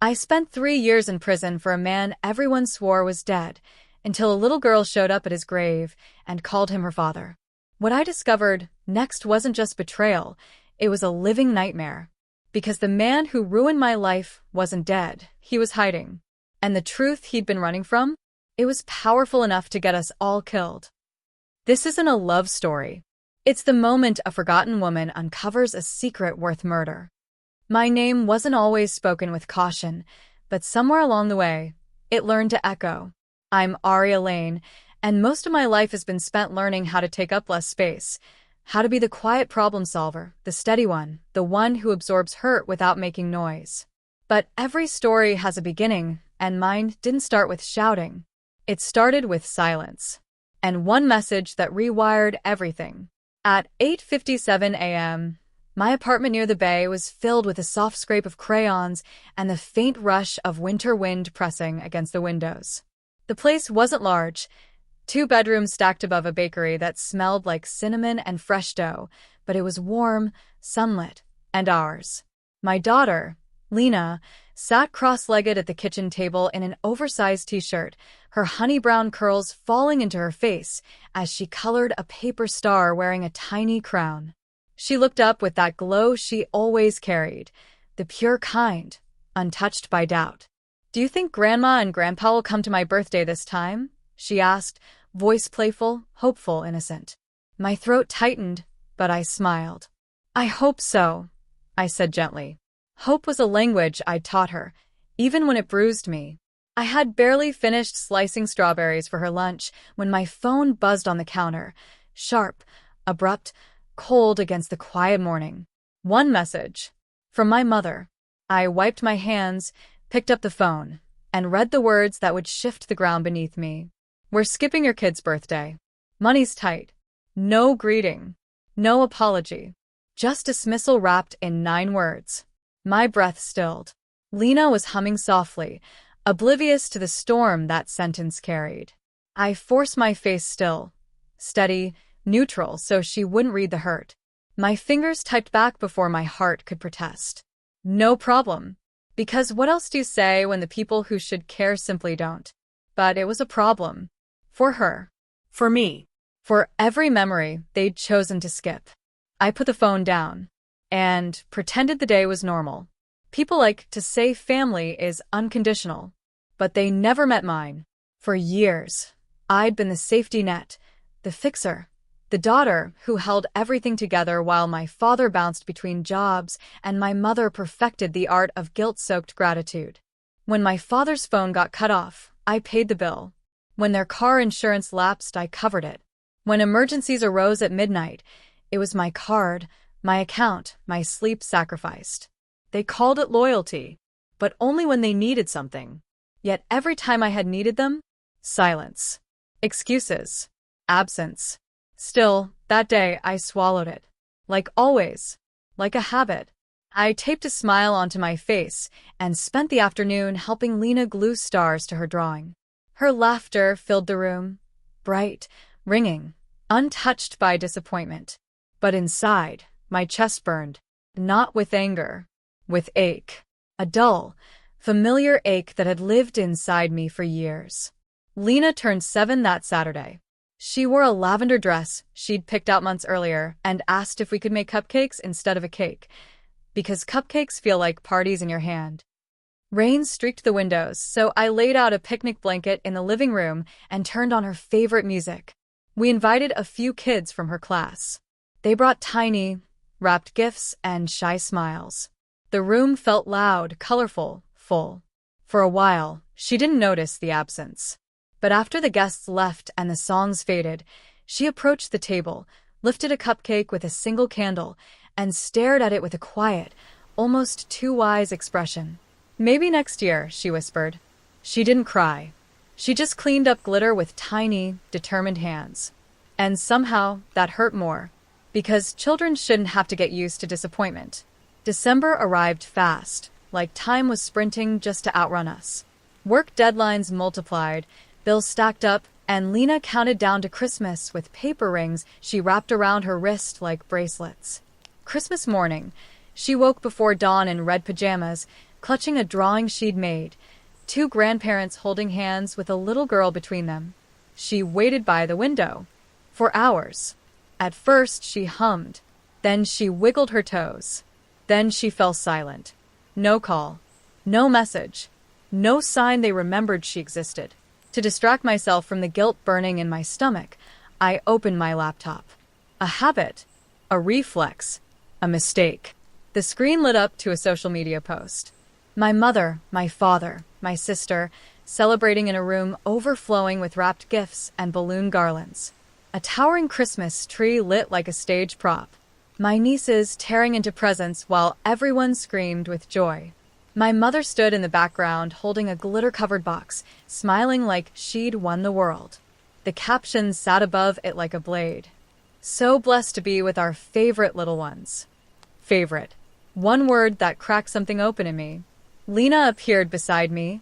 I spent 3 years in prison for a man everyone swore was dead, until a little girl showed up at his grave and called him her father. What I discovered next wasn't just betrayal, it was a living nightmare. Because the man who ruined my life wasn't dead, he was hiding. And the truth he'd been running from? It was powerful enough to get us all killed. This isn't a love story. It's the moment a forgotten woman uncovers a secret worth murder. My name wasn't always spoken with caution, but somewhere along the way, it learned to echo. I'm Aria Lane, and most of my life has been spent learning how to take up less space, how to be the quiet problem solver, the steady one, the one who absorbs hurt without making noise. But every story has a beginning, and mine didn't start with shouting. It started with silence. And one message that rewired everything. At 8:57 a.m., my apartment near the bay was filled with the soft scrape of crayons and the faint rush of winter wind pressing against the windows. The place wasn't large, 2 bedrooms stacked above a bakery that smelled like cinnamon and fresh dough, but it was warm, sunlit, and ours. My daughter, Lena, sat cross-legged at the kitchen table in an oversized t-shirt, her honey-brown curls falling into her face as she colored a paper star wearing a tiny crown. She looked up with that glow she always carried, the pure kind, untouched by doubt. "Do you think Grandma and Grandpa will come to my birthday this time?" she asked, voice playful, hopeful, innocent. My throat tightened, but I smiled. "I hope so," I said gently. Hope was a language I'd taught her, even when it bruised me. I had barely finished slicing strawberries for her lunch when my phone buzzed on the counter, sharp, abrupt, cold against the quiet morning. One message. From my mother. I wiped my hands, picked up the phone, and read the words that would shift the ground beneath me. "We're skipping your kid's birthday. Money's tight. No greeting. No apology. Just dismissal wrapped in 9 words. My breath stilled. Lena was humming softly, oblivious to the storm that sentence carried. I forced my face still, steady, neutral, so she wouldn't read the hurt. My fingers typed back before my heart could protest. No problem. Because what else do you say when the people who should care simply don't? But it was a problem. For her. For me. For every memory they'd chosen to skip. I put the phone down and pretended the day was normal. People like to say family is unconditional, but they never met mine. For years, I'd been the safety net, the fixer, the daughter who held everything together while my father bounced between jobs and my mother perfected the art of guilt-soaked gratitude. When my father's phone got cut off, I paid the bill. When their car insurance lapsed, I covered it. When emergencies arose at midnight, it was my card, my account, my sleep sacrificed. They called it loyalty, but only when they needed something. Yet every time I had needed them, silence. Excuses. Absence. Still, that day I swallowed it. Like always. Like a habit. I taped a smile onto my face and spent the afternoon helping Lena glue stars to her drawing. Her laughter filled the room. Bright, ringing, untouched by disappointment. But inside, my chest burned. Not with anger. With ache. A dull, familiar ache that had lived inside me for years. Lena turned 7 that Saturday. She wore a lavender dress she'd picked out months earlier and asked if we could make cupcakes instead of a cake, because cupcakes feel like parties in your hand. Rain streaked the windows, so I laid out a picnic blanket in the living room and turned on her favorite music. We invited a few kids from her class. They brought tiny, wrapped gifts and shy smiles. The room felt loud, colorful, full. For a while, she didn't notice the absence. But after the guests left and the songs faded, she approached the table, lifted a cupcake with a single candle, and stared at it with a quiet, almost too wise expression. "Maybe next year," she whispered. She didn't cry. She just cleaned up glitter with tiny, determined hands. And somehow, that hurt more. Because children shouldn't have to get used to disappointment. December arrived fast, like time was sprinting just to outrun us. Work deadlines multiplied, bills stacked up, and Lena counted down to Christmas with paper rings she wrapped around her wrist like bracelets. Christmas morning, she woke before dawn in red pajamas, clutching a drawing she'd made, two grandparents holding hands with a little girl between them. She waited by the window. For hours. At first she hummed. Then she wiggled her toes. Then she fell silent. No call. No message. No sign they remembered she existed. To distract myself from the guilt burning in my stomach, I opened my laptop. A habit. A reflex. A mistake. The screen lit up to a social media post. My mother, my father, my sister, celebrating in a room overflowing with wrapped gifts and balloon garlands. A towering Christmas tree lit like a stage prop. My nieces tearing into presents while everyone screamed with joy. My mother stood in the background holding a glitter-covered box, smiling like she'd won the world. The caption sat above it like a blade. So blessed to be with our favorite little ones. Favorite. One word that cracked something open in me. Lena appeared beside me,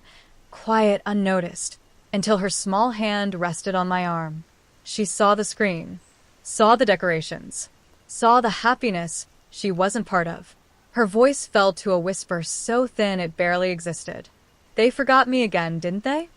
quiet, unnoticed, until her small hand rested on my arm. She saw the screen, saw the decorations, saw the happiness she wasn't part of. Her voice fell to a whisper so thin it barely existed. They forgot me again, didn't they?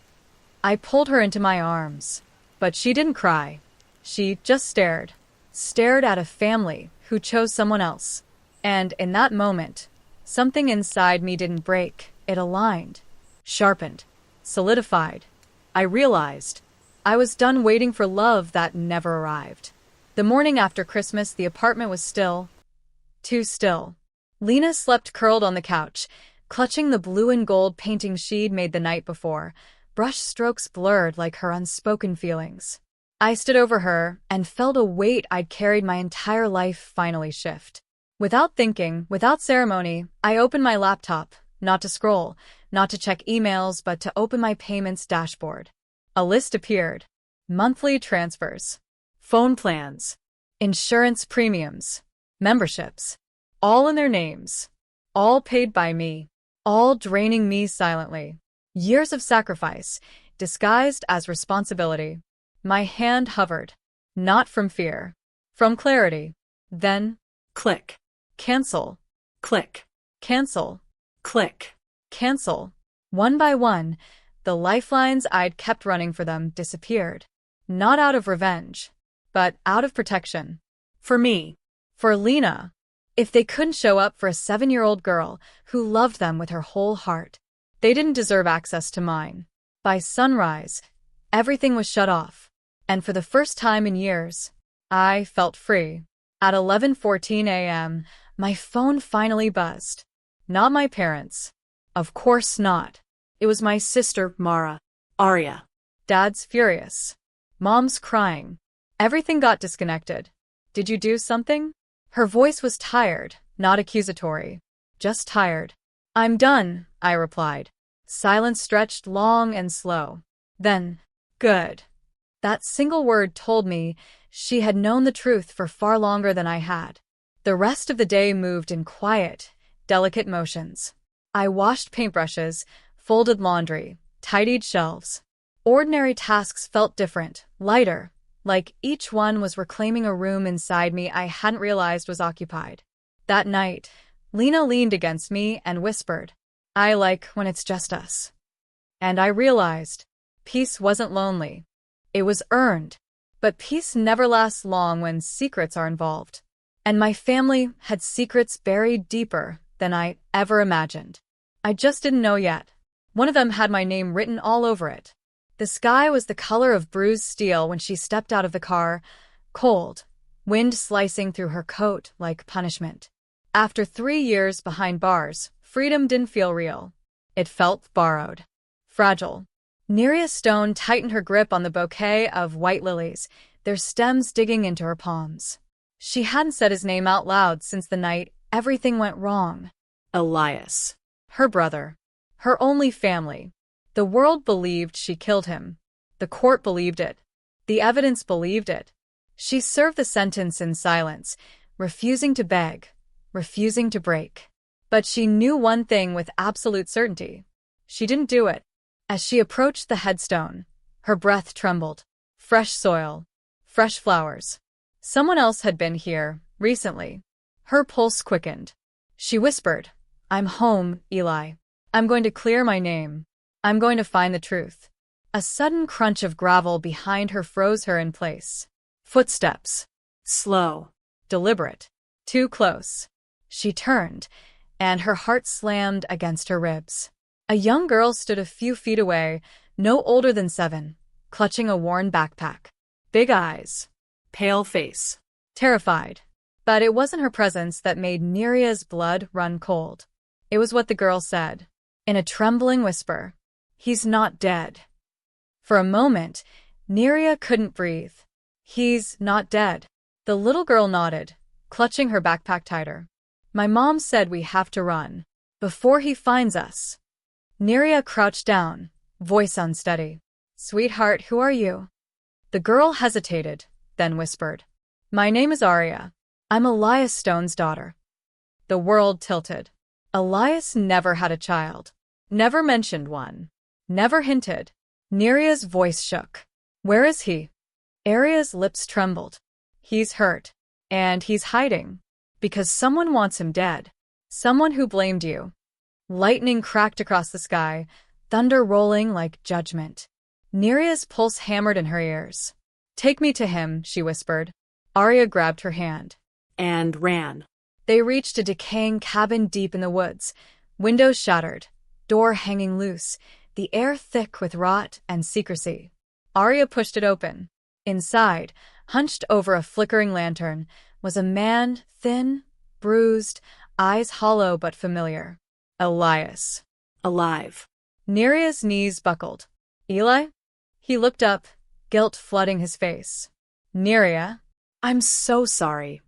I pulled her into my arms. But she didn't cry. She just stared. Stared at a family who chose someone else. And in that moment, something inside me didn't break. It aligned, sharpened, solidified. I realized I was done waiting for love that never arrived. The morning after Christmas, the apartment was still. Too still. Lena slept curled on the couch, clutching the blue and gold painting she'd made the night before, brush strokes blurred like her unspoken feelings. I stood over her and felt a weight I'd carried my entire life finally shift. Without thinking, without ceremony, I opened my laptop, not to scroll, not to check emails, but to open my payments dashboard. A list appeared. Monthly transfers, phone plans, insurance premiums, memberships. All in their names, all paid by me, all draining me silently. Years of sacrifice, disguised as responsibility. My hand hovered, not from fear, from clarity. Then, click, cancel, click, cancel, click, cancel. One by one, the lifelines I'd kept running for them disappeared. Not out of revenge, but out of protection. For me, for Lena. If they couldn't show up for a 7-year-old girl who loved them with her whole heart, they didn't deserve access to mine. By sunrise, everything was shut off, and for the first time in years, I felt free. At 11:14 a.m., my phone finally buzzed. Not my parents. Of course not. It was my sister, Mara. Aria. Dad's furious. Mom's crying. Everything got disconnected. Did you do something? Her voice was tired, not accusatory. Just tired. I'm done, I replied. Silence stretched long and slow. Then, good. That single word told me she had known the truth for far longer than I had. The rest of the day moved in quiet, delicate motions. I washed paintbrushes, folded laundry, tidied shelves. Ordinary tasks felt different, lighter. Like each one was reclaiming a room inside me I hadn't realized was occupied. That night, Lena leaned against me and whispered, I like when it's just us. And I realized, peace wasn't lonely. It was earned. But peace never lasts long when secrets are involved. And my family had secrets buried deeper than I ever imagined. I just didn't know yet. One of them had my name written all over it. The sky was the color of bruised steel when she stepped out of the car, cold, wind slicing through her coat like punishment. After 3 years behind bars, freedom didn't feel real. It felt borrowed. Fragile. Neria Stone tightened her grip on the bouquet of white lilies, their stems digging into her palms. She hadn't said his name out loud since the night everything went wrong. Elias. Her brother. Her only family. The world believed she killed him. The court believed it. The evidence believed it. She served the sentence in silence, refusing to beg, refusing to break. But she knew one thing with absolute certainty. She didn't do it. As she approached the headstone, her breath trembled. Fresh soil. Fresh flowers. Someone else had been here, recently. Her pulse quickened. She whispered, I'm home, Eli. I'm going to clear my name. I'm going to find the truth. A sudden crunch of gravel behind her froze her in place. Footsteps. Slow. Deliberate. Too close. She turned, and her heart slammed against her ribs. A young girl stood a few feet away, no older than 7, clutching a worn backpack. Big eyes. Pale face. Terrified. But it wasn't her presence that made Neria's blood run cold. It was what the girl said, in a trembling whisper. He's not dead. For a moment, Neria couldn't breathe. He's not dead. The little girl nodded, clutching her backpack tighter. My mom said we have to run. Before he finds us. Neria crouched down, voice unsteady. Sweetheart, who are you? The girl hesitated, then whispered. My name is Aria. I'm Elias Stone's daughter. The world tilted. Elias never had a child. Never mentioned one. Never hinted. Neria's voice shook. Where is he? Aria's lips trembled. He's hurt. And he's hiding. Because someone wants him dead. Someone who blamed you. Lightning cracked across the sky, thunder rolling like judgment. Neria's pulse hammered in her ears. Take me to him, she whispered. Aria grabbed her hand. And ran. They reached a decaying cabin deep in the woods. Windows shattered. Door hanging loose. The air thick with rot and secrecy. Aria pushed it open. Inside, hunched over a flickering lantern, was a man, thin, bruised, eyes hollow but familiar. Elias. Alive. Neria's knees buckled. Eli? He looked up, guilt flooding his face. Neria, I'm so sorry.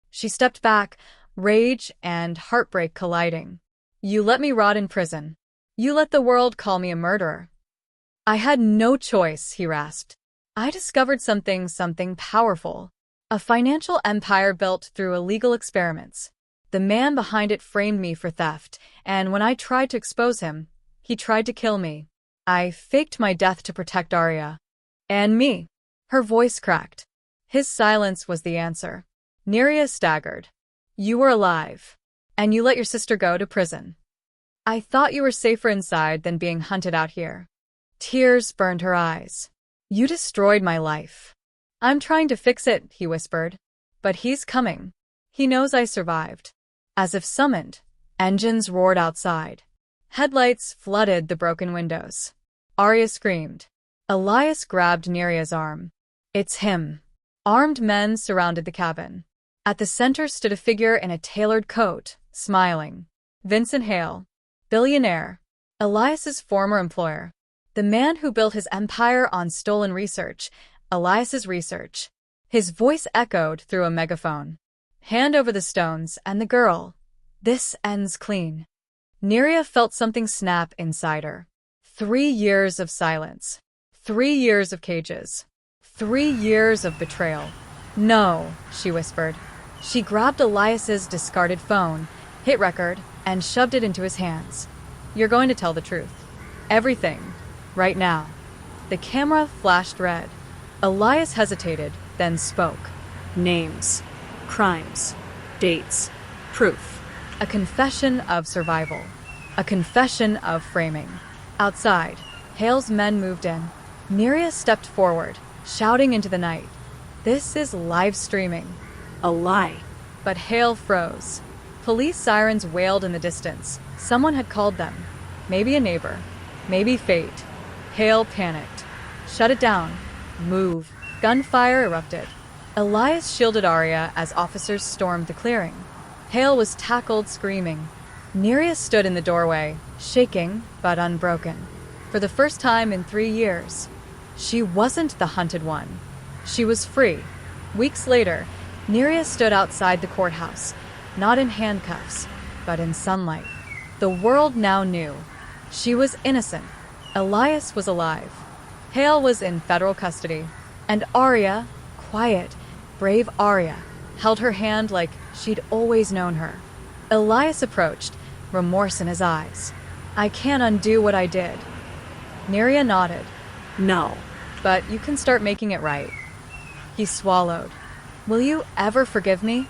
She stepped back, rage and heartbreak colliding. You let me rot in prison. You let the world call me a murderer. I had no choice, he rasped. I discovered something powerful. A financial empire built through illegal experiments. The man behind it framed me for theft, and when I tried to expose him, he tried to kill me. I faked my death to protect Aria. And me. Her voice cracked. His silence was the answer. Neria staggered. You were alive. And you let your sister go to prison. I thought you were safer inside than being hunted out here. Tears burned her eyes. You destroyed my life. I'm trying to fix it, he whispered. But he's coming. He knows I survived. As if summoned, engines roared outside. Headlights flooded the broken windows. Aria screamed. Elias grabbed Neria's arm. It's him. Armed men surrounded the cabin. At the center stood a figure in a tailored coat, smiling. Vincent Hale. Billionaire. Elias's former employer. The man who built his empire on stolen research. Elias's research. His voice echoed through a megaphone. Hand over the stones, and the girl. This ends clean. Neria felt something snap inside her. 3 years of silence. 3 years of cages. 3 years of betrayal. No, she whispered. She grabbed Elias's discarded phone, hit record, and shoved it into his hands. You're going to tell the truth. Everything. Right now. The camera flashed red. Elias hesitated, then spoke. Names. Crimes. Dates. Proof. A confession of survival. A confession of framing. Outside, Hale's men moved in. Neria stepped forward, shouting into the night. This is live streaming. A lie. But Hale froze. Police sirens wailed in the distance. Someone had called them. Maybe a neighbor. Maybe fate. Hale panicked. Shut it down. Move. Gunfire erupted. Elias shielded Aria as officers stormed the clearing. Hale was tackled, screaming. Neria stood in the doorway, shaking but unbroken. For the first time in 3 years, she wasn't the hunted one. She was free. Weeks later, Neria stood outside the courthouse, not in handcuffs, but in sunlight. The world now knew. She was innocent. Elias was alive. Hale was in federal custody. And Aria, quiet, brave Aria, held her hand like she'd always known her. Elias approached, remorse in his eyes. I can't undo what I did. Neria nodded. No, but you can start making it right. He swallowed. Will you ever forgive me?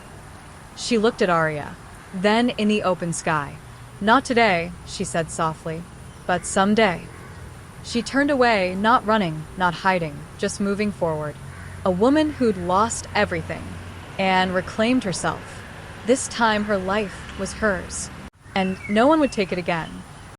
She looked at Aria. Then in the open sky, "Not today," she said softly, "but someday." She turned away, not running, not hiding, just moving forward. A woman who'd lost everything and reclaimed herself. This time her life was hers, and no one would take it again.